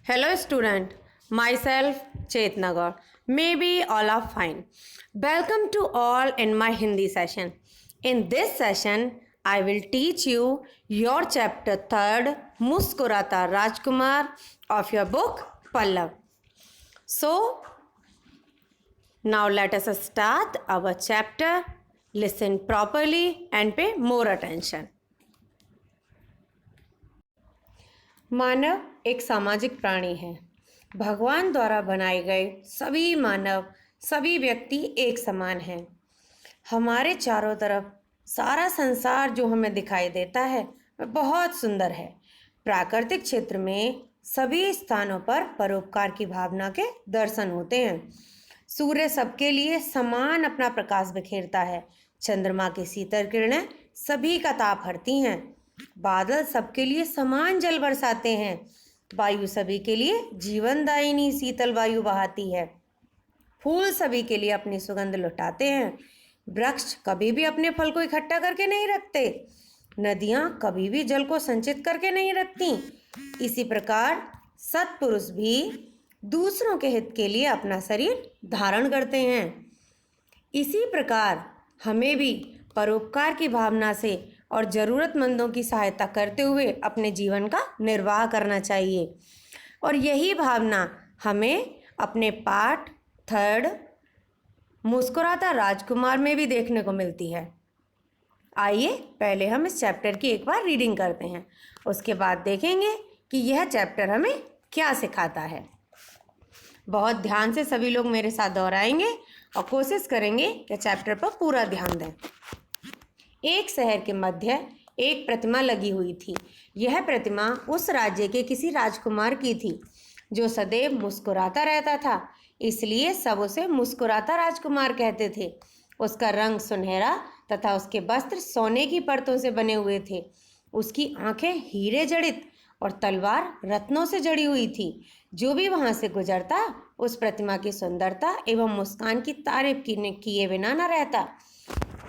Hello student, myself Chetnagar. Maybe all are fine. Welcome to all in my Hindi session. In this session, I will teach you your chapter 3rd Muskurata Rajkumar of your book Pallav. So, now let us start our chapter. Listen properly and pay more attention. मानव एक सामाजिक प्राणी है। भगवान द्वारा बनाए गए सभी मानव, सभी व्यक्ति एक समान हैं। हमारे चारों तरफ सारा संसार जो हमें दिखाई देता है वह बहुत सुंदर है। प्राकृतिक क्षेत्र में सभी स्थानों पर परोपकार की भावना के दर्शन होते हैं। सूर्य सबके लिए समान अपना प्रकाश बिखेरता है। चंद्रमा की शीतल किरणें सभी का ताप हरती हैं। बादल सबके लिए समान जल बरसाते हैं। वायु सभी के लिए जीवनदायिनी शीतल वायु बहाती है। फूल सभी के लिए अपनी सुगंध लुटाते हैं। वृक्ष कभी भी अपने फल को इकट्ठा करके नहीं रखते। नदियां कभी भी जल को संचित करके नहीं रखती। इसी प्रकार सत्पुरुष भी दूसरों के हित के लिए अपना शरीर धारण करते हैं। इसी प्रकार हमें भी परोपकार की भावना से और ज़रूरतमंदों की सहायता करते हुए अपने जीवन का निर्वाह करना चाहिए। और यही भावना हमें अपने पाठ 3rd मुस्कुराता राजकुमार में भी देखने को मिलती है। आइए पहले हम इस चैप्टर की एक बार रीडिंग करते हैं, उसके बाद देखेंगे कि यह चैप्टर हमें क्या सिखाता है। बहुत ध्यान से सभी लोग मेरे साथ दोहराएंगे और कोशिश करेंगे कि चैप्टर पर पूरा ध्यान दें। एक शहर के मध्य एक प्रतिमा लगी हुई थी। यह प्रतिमा उस राज्य के किसी राजकुमार की थी जो सदैव मुस्कुराता रहता था, इसलिए सब उसे मुस्कुराता राजकुमार कहते थे। उसका रंग सुनहरा तथा उसके वस्त्र सोने की परतों से बने हुए थे। उसकी आंखें हीरे जड़ित और तलवार रत्नों से जड़ी हुई थी। जो भी वहां से गुजरता उस प्रतिमा की सुंदरता एवं मुस्कान की तारीफ किए बिना न रहता।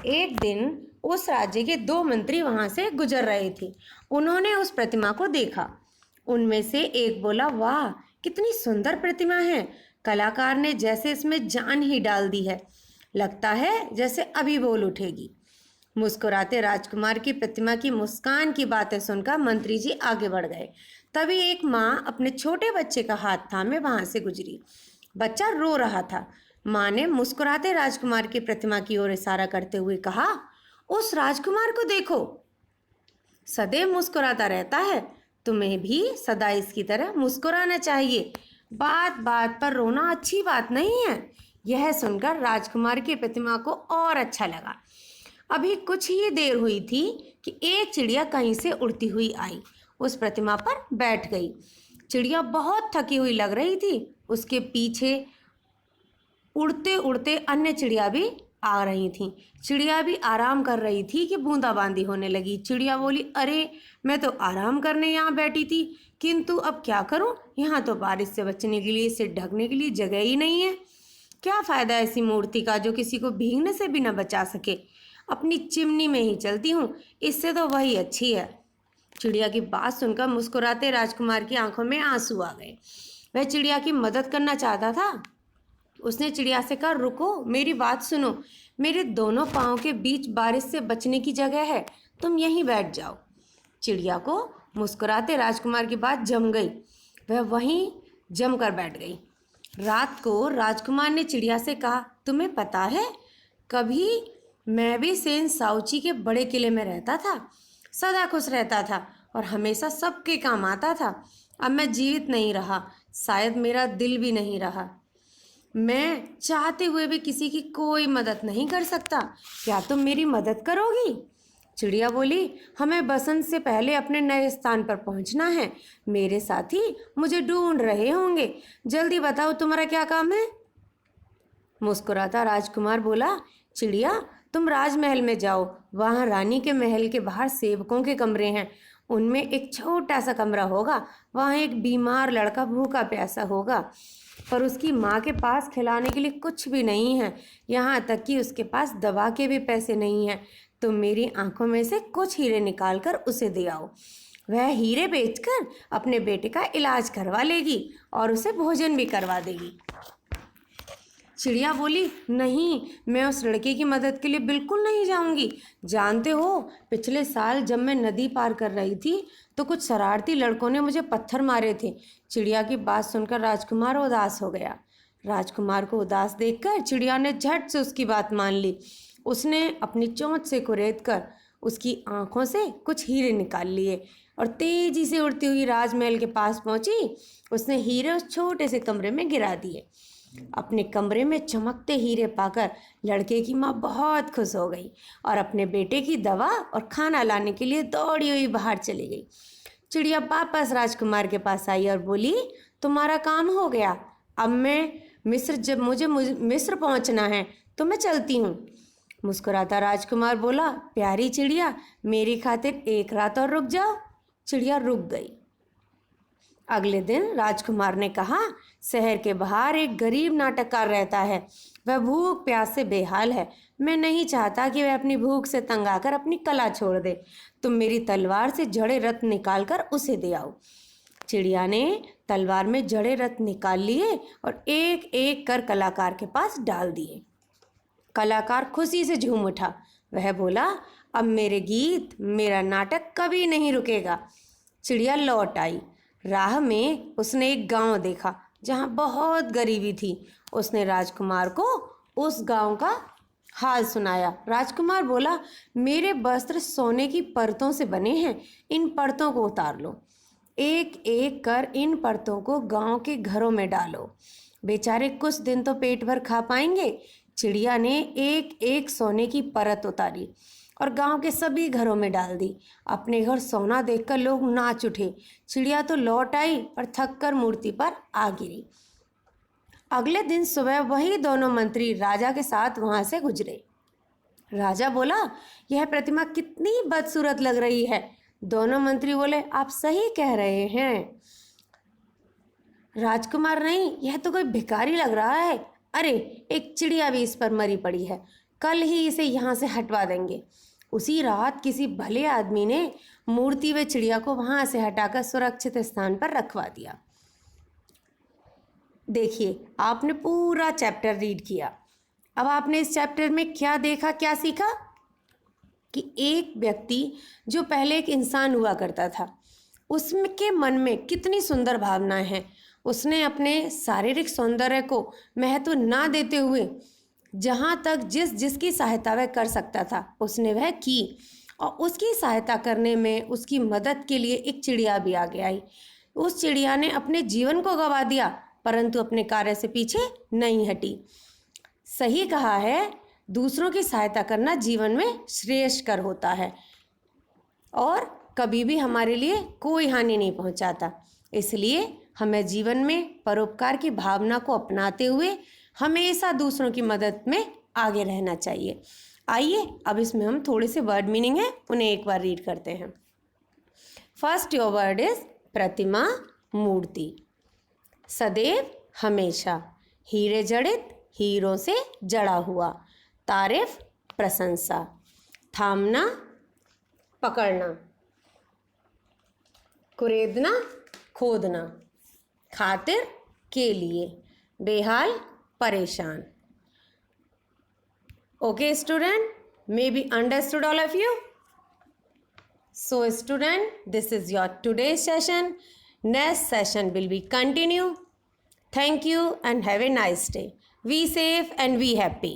एक दिन उस राज्य के 2 मंत्री वहां से गुजर रहे थे। उन्होंने उस प्रतिमा को देखा। उनमें से एक बोला, वाह कितनी सुंदर प्रतिमा है, कलाकार ने जैसे इसमें जान ही डाल दी है, लगता है जैसे अभी बोल उठेगी। मुस्कुराते राजकुमार की प्रतिमा की मुस्कान की बातें सुनकर मंत्री जी आगे बढ़ गए। तभी एक माँ अपने छोटे बच्चे का हाथ थामे वहां से गुजरी। बच्चा रो रहा था। माँ ने मुस्कुराते राजकुमार की प्रतिमा की ओर इशारा करते हुए कहा, उस राजकुमार को देखो, सदैव मुस्कुराता रहता है, तुम्हें भी सदा इसकी तरह मुस्कुराना चाहिए। बात बात पर रोना अच्छी बात नहीं है। यह सुनकर राजकुमार की प्रतिमा को और अच्छा लगा। अभी कुछ ही देर हुई थी कि एक चिड़िया कहीं से उड़ती हुई आई, उस प्रतिमा पर बैठ गई। चिड़िया बहुत थकी हुई लग रही थी। उसके पीछे उड़ते उड़ते अन्य चिड़िया भी आ रही थीं। चिड़िया भी आराम कर रही थी कि बूंदाबांदी होने लगी। चिड़िया बोली, अरे मैं तो आराम करने यहाँ बैठी थी, किंतु अब क्या करूँ, यहाँ तो बारिश से बचने के लिए, सिर ढकने के लिए जगह ही नहीं है। क्या फ़ायदा ऐसी मूर्ति का जो किसी को भीगने से भी न बचा सके। अपनी चिमनी में ही चलती हूँ, इससे तो वही अच्छी है। चिड़िया की बात सुनकर मुस्कुराते राजकुमार की आंखों में आंसू आ गए। वह चिड़िया की मदद करना चाहता था। उसने चिड़िया से कहा, रुको, मेरी बात सुनो, मेरे दोनों पाँव के बीच बारिश से बचने की जगह है, तुम यहीं बैठ जाओ। चिड़िया को मुस्कुराते राजकुमार की बात जम गई। वह वहीं जमकर बैठ गई। रात को राजकुमार ने चिड़िया से कहा, तुम्हें पता है, कभी मैं भी सेन साउची के बड़े किले में रहता था, सदा खुश रहता था और हमेशा सबके काम आता था। अब मैं जीवित नहीं रहा, शायद मेरा दिल भी नहीं रहा। मैं चाहते हुए भी किसी की कोई मदद नहीं कर सकता। क्या तुम मेरी मदद करोगी? चिड़िया बोली, हमें बसंत से पहले अपने नए स्थान पर पहुंचना है। मेरे साथी मुझे ढूंढ रहे होंगे। जल्दी बताओ, तुम्हारा क्या काम है? मुस्कुराता राजकुमार बोला, चिड़िया तुम राजमहल में जाओ। वहाँ रानी के महल के बाहर सेवकों के कमरे हैं। उनमें एक छोटा सा कमरा होगा। वहाँ एक बीमार लड़का भूखा प्यासा होगा, पर उसकी माँ के पास खिलाने के लिए कुछ भी नहीं है। यहाँ तक कि उसके पास दवा के भी पैसे नहीं हैं। तुम मेरी आंखों में से कुछ हीरे निकाल कर उसे दे आओ। वह हीरे बेचकर अपने बेटे का इलाज करवा लेगी और उसे भोजन भी करवा देगी। चिड़िया बोली, नहीं, मैं उस लड़के की मदद के लिए बिल्कुल नहीं जाऊंगी। जानते हो, पिछले साल जब मैं नदी पार कर रही थी तो कुछ शरारती लड़कों ने मुझे पत्थर मारे थे। चिड़िया की बात सुनकर राजकुमार उदास हो गया। राजकुमार को उदास देखकर चिड़िया ने झट से उसकी बात मान ली। उसने अपनी चोंच से कुरेदकर उसकी आंखों से कुछ हीरे निकाल लिए और तेजी से उड़ती हुई राजमहल के पास पहुंची। उसने हीरे उस छोटे से कमरे में गिरा दिए। अपने कमरे में चमकते हीरे पाकर लड़के की माँ बहुत खुश हो गई और अपने बेटे की दवा और खाना लाने के लिए दौड़ी हुई बाहर चली गई। चिड़िया वापस राजकुमार के पास आई और बोली, तुम्हारा काम हो गया। अब मुझे मिस्र पहुंचना है तो मैं चलती हूँ। मुस्कुराता राजकुमार बोला, प्यारी चिड़िया, मेरी खातिर एक रात और रुक जाओ। चिड़िया रुक गई। अगले दिन राजकुमार ने कहा, शहर के बाहर एक गरीब नाटककार रहता है। वह भूख प्यास से बेहाल है। मैं नहीं चाहता कि वह अपनी भूख से तंग आकर अपनी कला छोड़ दे। तुम मेरी तलवार से जड़े रत्न निकालकर उसे दे आओ। चिड़िया ने तलवार में जड़े रत्न निकाल लिए और एक एक कर कलाकार के पास डाल दिए। कलाकार खुशी से झूम उठा। वह बोला, अब मेरे गीत, मेरा नाटक कभी नहीं रुकेगा। चिड़िया लौट आई। राह में उसने एक गांव देखा जहां बहुत गरीबी थी। उसने राजकुमार को उस गांव का हाल सुनाया। राजकुमार बोला, मेरे वस्त्र सोने की परतों से बने हैं, इन परतों को उतार लो। एक एक कर इन परतों को गांव के घरों में डालो। बेचारे कुछ दिन तो पेट भर खा पाएंगे। चिड़िया ने एक एक सोने की परत उतारी और गांव के सभी घरों में डाल दी। अपने घर सोना देखकर लोग नाच उठे। चिड़िया तो लौट आई और थककर मूर्ति पर आ गिरी। अगले दिन सुबह वही दोनों मंत्री राजा के साथ वहां से गुजरे। राजा बोला, यह प्रतिमा कितनी बदसूरत लग रही है। दोनों मंत्री बोले, आप सही कह रहे हैं। राजकुमार, नहीं, यह तो कोई भिखारी लग रहा है। अरे, एक चिड़िया भी इस पर मरी पड़ी है। कल ही इसे यहाँ से हटवा देंगे। उसी रात किसी भले आदमी ने मूर्ति व चिड़िया को वहां से हटाकर सुरक्षित स्थान पर रखवा दिया। देखिए, आपने पूरा चैप्टर रीड किया। अब आपने इस चैप्टर में क्या देखा, क्या सीखा? कि एक व्यक्ति जो पहले एक इंसान हुआ करता था, उसके मन में कितनी सुंदर भावनाएं हैं। उसने अपने शारीरिक सौंदर्य को महत्व ना देते हुए जहाँ तक जिसकी सहायता वह कर सकता था उसने वह की, और उसकी सहायता करने में उसकी मदद के लिए एक चिड़िया भी आगे आई। उस चिड़िया ने अपने जीवन को गंवा दिया परंतु अपने कार्य से पीछे नहीं हटी। सही कहा है, दूसरों की सहायता करना जीवन में श्रेयस्कर होता है और कभी भी हमारे लिए कोई हानि नहीं पहुंचाता। इसलिए हमें जीवन में परोपकार की भावना को अपनाते हुए हमेशा दूसरों की मदद में आगे रहना चाहिए। आइए अब इसमें हम थोड़े से वर्ड मीनिंग है उन्हें एक बार रीड करते हैं। फर्स्ट योर वर्ड इज प्रतिमा, मूर्ति। सदैव, हमेशा। हीरे जड़ित, हीरों से जड़ा हुआ। तारीफ, प्रशंसा। थामना, पकड़ना। कुरेदना, खोदना। खातिर, के लिए। बेहाल, परेशान। Okay, student, maybe understood all of you? So student, this is your today's session. Next session will be continue. Thank you and have a nice day. Be safe and be happy.